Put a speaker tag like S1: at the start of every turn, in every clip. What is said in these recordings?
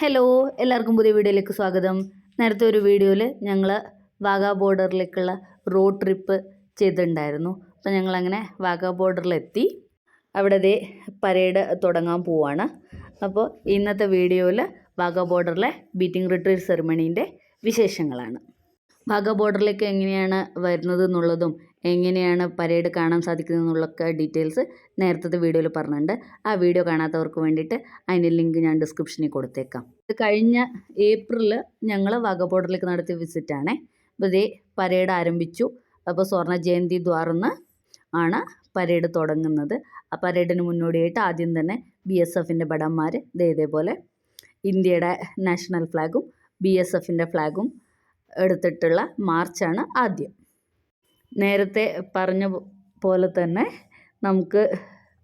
S1: Hello, എല്ലാവർക്കും പുതിയ വീഡിയോയിലേക്ക് സ്വാഗതം. നേരത്തെ ഒരു വീഡിയോയിൽ ഞങ്ങൾ വാഗാ ബോർഡറിലേക്കുള്ള റോഡ് ട്രിപ്പ് ചെയ്തിട്ടുണ്ടായിരുന്നു. അപ്പോൾ ഞങ്ങളങ്ങനെ വാഗാ ബോർഡറിലെത്തി. അവിടെ പരേഡ് തുടങ്ങാൻ പോവാണ്. അപ്പോൾ ഇന്നത്തെ വീഡിയോയിൽ വാഗാ ബോർഡറിലെ ബീറ്റിംഗ് റിട്രീറ്റ് സെറിമണീൻ്റെ വിശേഷങ്ങളാണ്. വാഗാ ബോർഡറിലേക്ക് എങ്ങനെയാണ് വരുന്നത് എന്നുള്ളതും എങ്ങനെയാണ് പരേഡ് കാണാൻ സാധിക്കുന്നത് എന്നുള്ളൊക്കെ ഡീറ്റെയിൽസ് നേരത്തെ വീഡിയോയിൽ പറഞ്ഞിട്ടുണ്ട്. ആ വീഡിയോ കാണാത്തവർക്ക് വേണ്ടിയിട്ട് അതിൻ്റെ ലിങ്ക് ഞാൻ ഡിസ്ക്രിപ്ഷനിൽ കൊടുത്തേക്കാം. ഇത് കഴിഞ്ഞ ഏപ്രിലിൽ ഞങ്ങൾ വാഗാ ബോർഡറിലേക്ക് നടത്തിയ വിസിറ്റാണേ. അപ്പോൾ ഇതേ പരേഡ് ആരംഭിച്ചു. അപ്പോൾ സ്വർണ്ണ ജയന്തി ദ്വാറിന്ന് ആണ് പരേഡ് തുടങ്ങുന്നത്. ആ പരേഡിന് മുന്നോടിയായിട്ട് ആദ്യം തന്നെ BSFൻ്റെ ഭടന്മാർ ഇതേപോലെ ഇന്ത്യയുടെ നാഷണൽ ഫ്ലാഗും BSFൻ്റെ ഫ്ലാഗും എടുത്തിട്ടുള്ള മാർച്ചാണ് ആദ്യം. നേരത്തെ പറഞ്ഞ പോലെ തന്നെ നമുക്ക്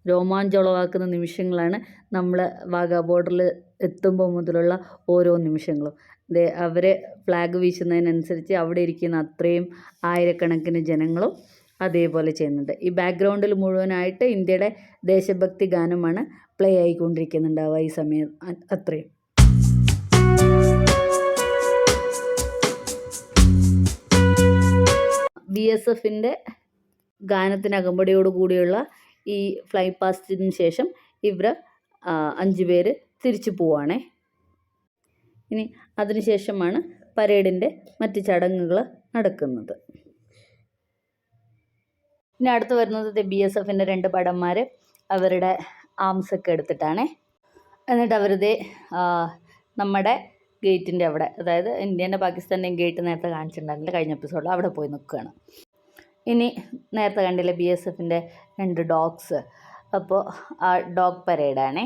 S1: രോമാഞ്ചമുളവാക്കുന്ന നിമിഷങ്ങളാണ് നമ്മൾ വാഗാ ബോർഡറിൽ എത്തുമ്പോൾ മുതലുള്ള ഓരോ നിമിഷങ്ങളും. അവർ ഫ്ലാഗ് വീശുന്നതിനനുസരിച്ച് അവിടെ ഇരിക്കുന്ന അത്രയും ആയിരക്കണക്കിന് ജനങ്ങളും അതേപോലെ ചെയ്യുന്നുണ്ട്. ഈ ബാക്ക്ഗ്രൗണ്ടിൽ മുഴുവനായിട്ട് ഇന്ത്യയുടെ ദേശഭക്തി ഗാനമാണ് പ്ലേ ആയിക്കൊണ്ടിരിക്കുന്നുണ്ടാവുക ഈ സമയം അത്രയും. BSFൻ്റെ ഗാനത്തിന് അകമ്പടിയോട് കൂടിയുള്ള ഈ ഫ്ലൈ പാസ്റ്റിന് ശേഷം ഇവർ 5 പേര് തിരിച്ചു പോവുകയാണേ. ഇനി അതിനുശേഷമാണ് പരേഡിൻ്റെ മറ്റ് ചടങ്ങുകൾ നടക്കുന്നത്. ഇനി അടുത്ത് വരുന്നത് BSFൻ്റെ 2 ഭടന്മാർ അവരുടെ ആംസൊക്കെ എടുത്തിട്ടാണേ. എന്നിട്ട് അവരിത് നമ്മുടെ ഗേറ്റിൻ്റെ അവിടെ, അതായത് ഇന്ത്യൻ്റെ പാകിസ്ഥാൻ്റെയും ഗേറ്റ് നേരത്തെ കാണിച്ചിട്ടുണ്ടായിരുന്നില്ല കഴിഞ്ഞ എപ്പിസോഡിൽ, അവിടെ പോയി നിൽക്കുകയാണ്. ഇനി നേരത്തെ കണ്ടില്ലേ BSFൻ്റെ 2 ഡോഗ്സ്. അപ്പോൾ ആ ഡോഗ് പരേഡാണേ.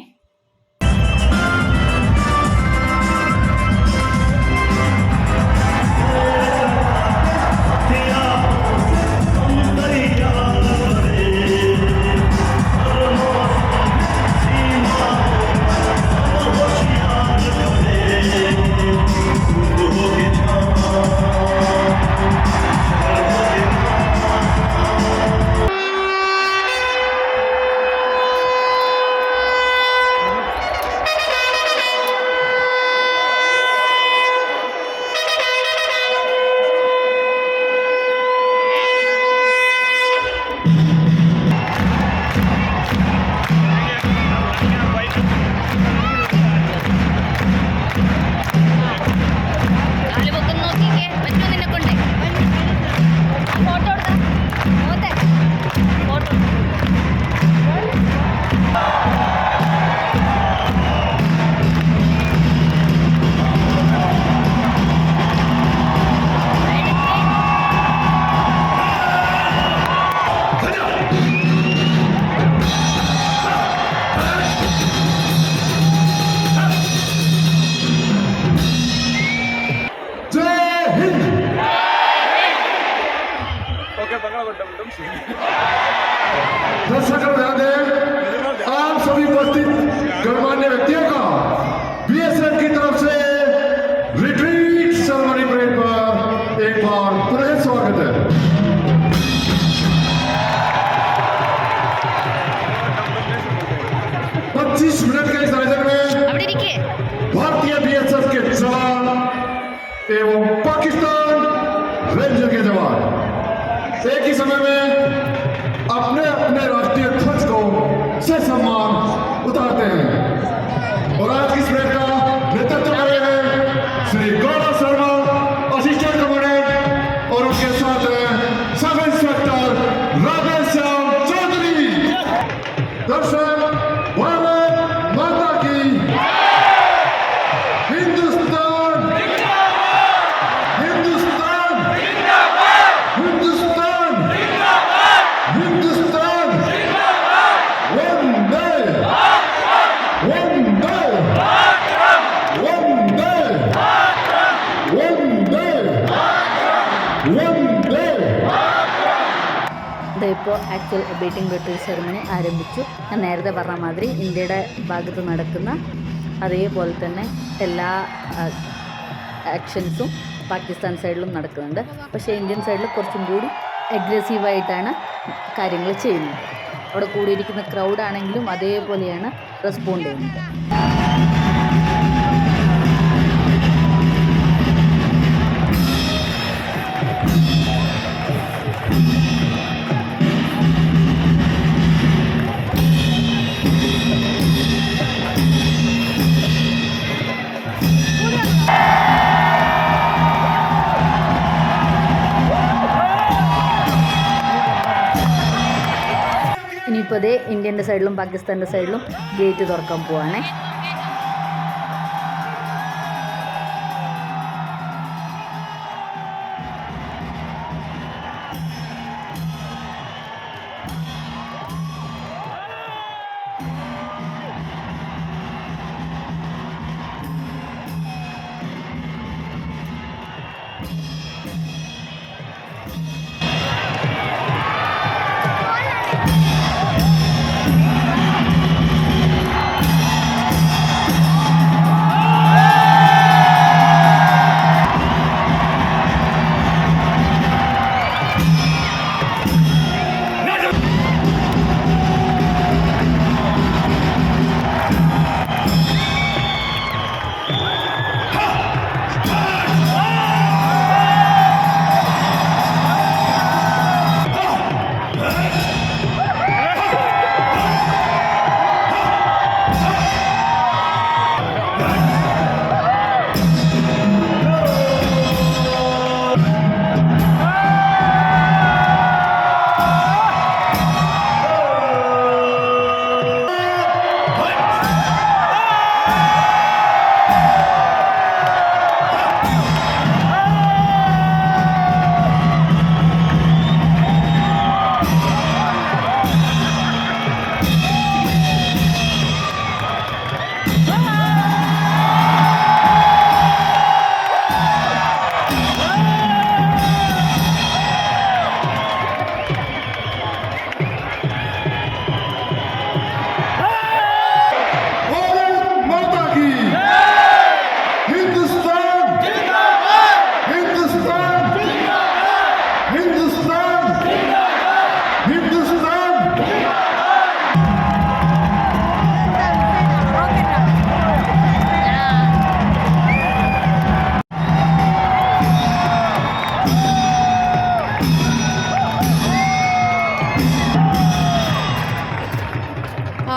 S2: दर्शकों ध्यान दें, आप सभी उपस्थित गणमान्य व्यक्तियों का BSF की तरफ से रिट्रीट सेरेमनी परेड पर एक बार पुनः स्वागत है. पच्चीस मिनट के इस आयोजन में भारतीय BSF के जवान एवं पाकिस्तान रेंजर के जवान एक ही समय में अपने अपने राष्ट्रीय ध्वज को से सम्मान उतारते हैं. और आज की परेड का नेतृत्व कर रहे हैं श्री गौरव शर्मा, असिस्टेंट कमांडेंट, और उनके साथ हैं सब इंस्पेक्टर राधेश्याम चौधरी. दर्शक, भारत माता की, हिंदुस्तान हिंदुस्तान हिंदुस्तान हिंदुस्तान, वंदे वंदे वंदे वंदे वंदे.
S1: ഇപ്പോൾ ആക്ച്വൽ ബീറ്റിംഗ് റിട്രീറ്റ് സെറിമണി ആരംഭിച്ചു. ഞാൻ നേരത്തെ പറഞ്ഞ മാതിരി ഇന്ത്യയുടെ ഭാഗത്ത് നടക്കുന്ന അതേപോലെ തന്നെ എല്ലാ ആക്ഷൻസും പാകിസ്ഥാൻ സൈഡിലും നടക്കുന്നുണ്ട്. പക്ഷേ ഇന്ത്യൻ സൈഡിൽ കുറച്ചും കൂടി അഗ്രസീവായിട്ടാണ് കാര്യങ്ങൾ ചെയ്യുന്നത്. അവിടെ കൂടിയിരിക്കുന്ന ക്രൗഡാണെങ്കിലും അതേപോലെയാണ് റെസ്പോണ്ട് ചെയ്യുന്നത്. അതേ ഇന്ത്യൻ്റെ സൈഡിലും പാകിസ്ഥാൻ്റെ സൈഡിലും ഗേറ്റ് തുറക്കാൻ പോവാണേ.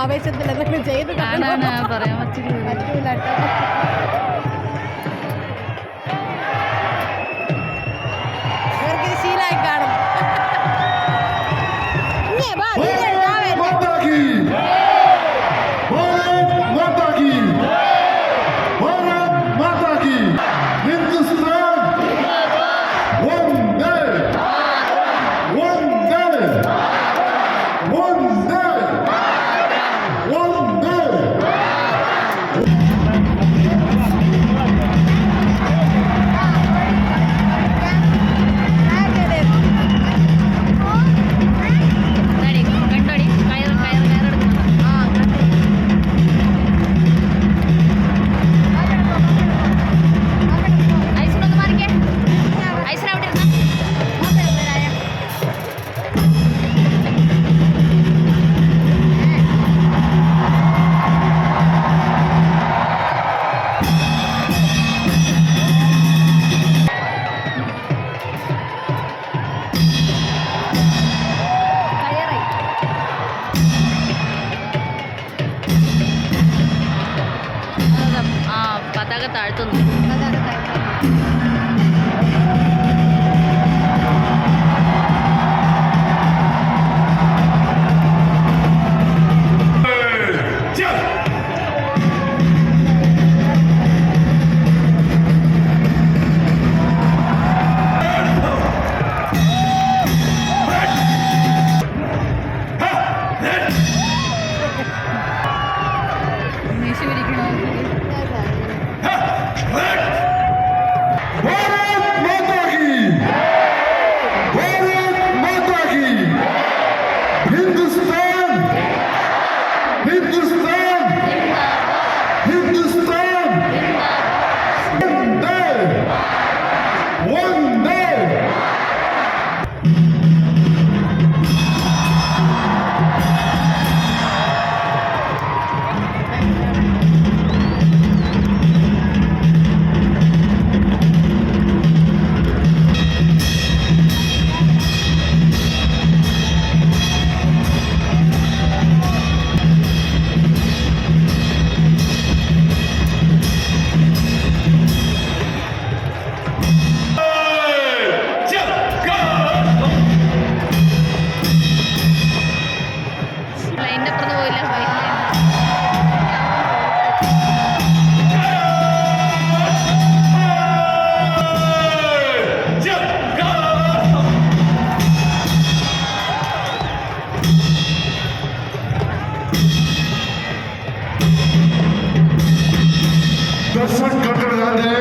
S3: ആവേശത്തിൽ എന്തെങ്കിലും ചെയ്ത്
S1: പറയാൻ പറ്റില്ല.
S3: ഇവർക്ക് ശീലമായി കാണും.
S1: പതാക താഴ്ത്തുന്നു.
S2: दर्शक करते ध्यान दें,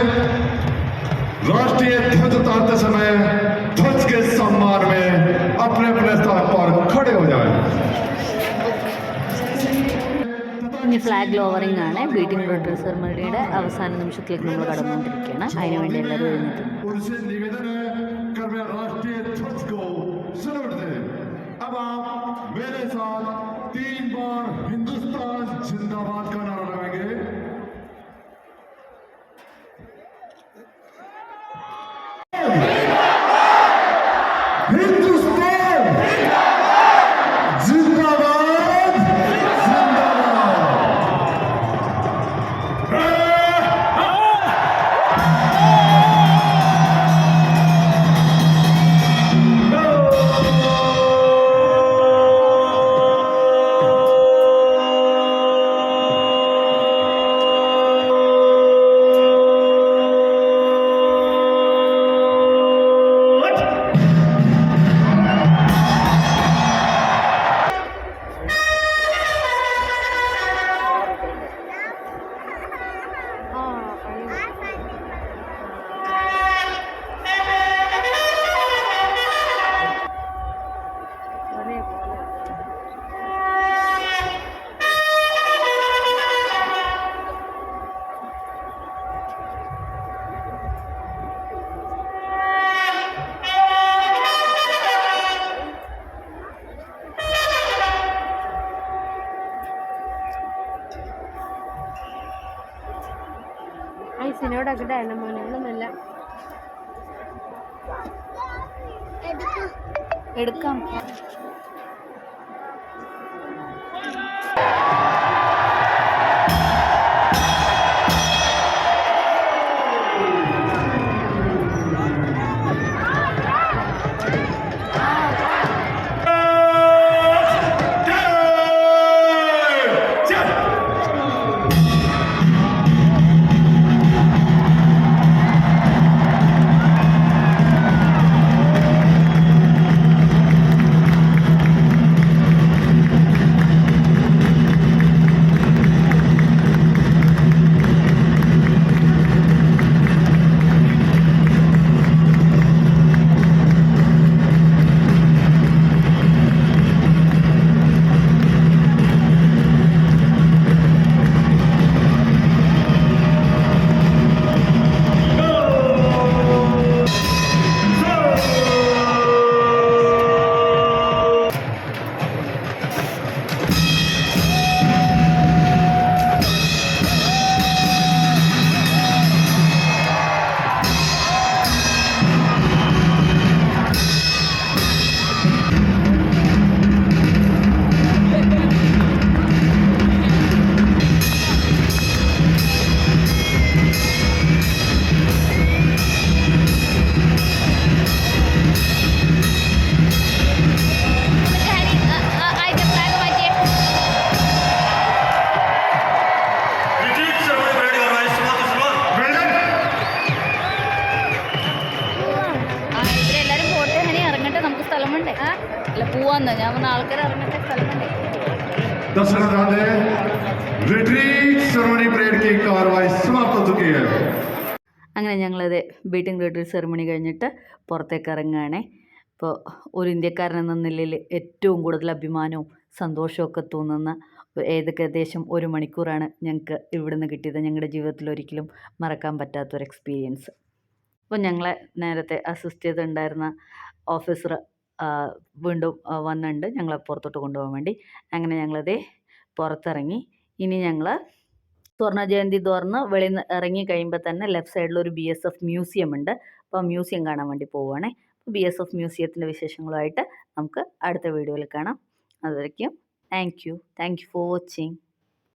S2: राष्ट्रीय ध्वज उतारते समय ध्वज के सम्मान में अपने अपने स्थान पर खड़े हो जाएं।
S1: ഇനി ഫ്ലാഗ് ലോവറിംഗ് ആണ്. ബീറ്റിംഗ് റോട്ടറി സെറമണിയുടെ അവസാന നിമിഷത്തിലേക്ക് നമ്മൾ കടന്നുകൊണ്ടിരിക്കുകയാണ്. അതിനുവേണ്ടി എല്ലാവരും എഴുന്നേറ്റ്
S2: उनसे निवेदन है कृपया राष्ट्रीय ध्वज को सलूट दें। अब आप मेरे साथ 3 बार हिंदुस्तान जिंदाबाद का नारा लगाएंगे। हिंदुस्तान जिंदाबाद
S3: ഐസിനോടൊക്കെ ഡയനമോനുകളൊന്നുമില്ല.
S1: എടുക്കാം. അല്ല പോവാന്ന് ഞാൻ പറഞ്ഞ ആൾക്കാർ ഇറങ്ങട്ടെ സ്ഥലം കണ്ടേ.
S2: दर्शक ध्यान दें, रिट्रीट सेरेमनी परेड की कार्रवाई समाप्त हो चुकी है।
S1: അങ്ങനെ ഞങ്ങളത് ബീറ്റിംഗ് റിട്രീറ്റ് സെറമണി കഴിഞ്ഞിട്ട് പുറത്തേക്ക് ഇറങ്ങുകയാണേ. ഇപ്പോൾ ഒരു ഇന്ത്യക്കാരൻ എന്ന നിലയിൽ ഏറ്റവും കൂടുതൽ അഭിമാനവും സന്തോഷമൊക്കെ തോന്നുന്ന ഏകദേശം 1 മണിക്കൂറാണ് ഞങ്ങൾക്ക് ഇവിടുന്ന് കിട്ടിയത്. ഞങ്ങളുടെ ജീവിതത്തിൽ ഒരിക്കലും മറക്കാൻ പറ്റാത്തൊരു എക്സ്പീരിയൻസ്. അപ്പോൾ ഞങ്ങളെ നേരത്തെ അസിസ്റ്റ് ചെയ്തിട്ടുണ്ടായിരുന്ന ഓഫീസർ വീണ്ടും വന്നിട്ടുണ്ട് ഞങ്ങളെ പുറത്തോട്ട് കൊണ്ടുപോകാൻ വേണ്ടി. അങ്ങനെ ഞങ്ങളതേ പുറത്തിറങ്ങി. ഇനി ഞങ്ങൾ സ്വർണ്ണ ജയന്തി തുറന്ന് വെളിയിൽ നിന്ന് ഇറങ്ങി കഴിയുമ്പോൾ തന്നെ ലെഫ്റ്റ് സൈഡിലൊരു BSF മ്യൂസിയം ഉണ്ട്. അപ്പോൾ ആ മ്യൂസിയം കാണാൻ വേണ്ടി പോവുകയാണേ. BSF മ്യൂസിയത്തിൻ്റെ വിശേഷങ്ങളുമായിട്ട് നമുക്ക് അടുത്ത വീഡിയോയിൽ കാണാം. അതുവരയ്ക്കും താങ്ക് യു ഫോർ വാച്ചിങ്.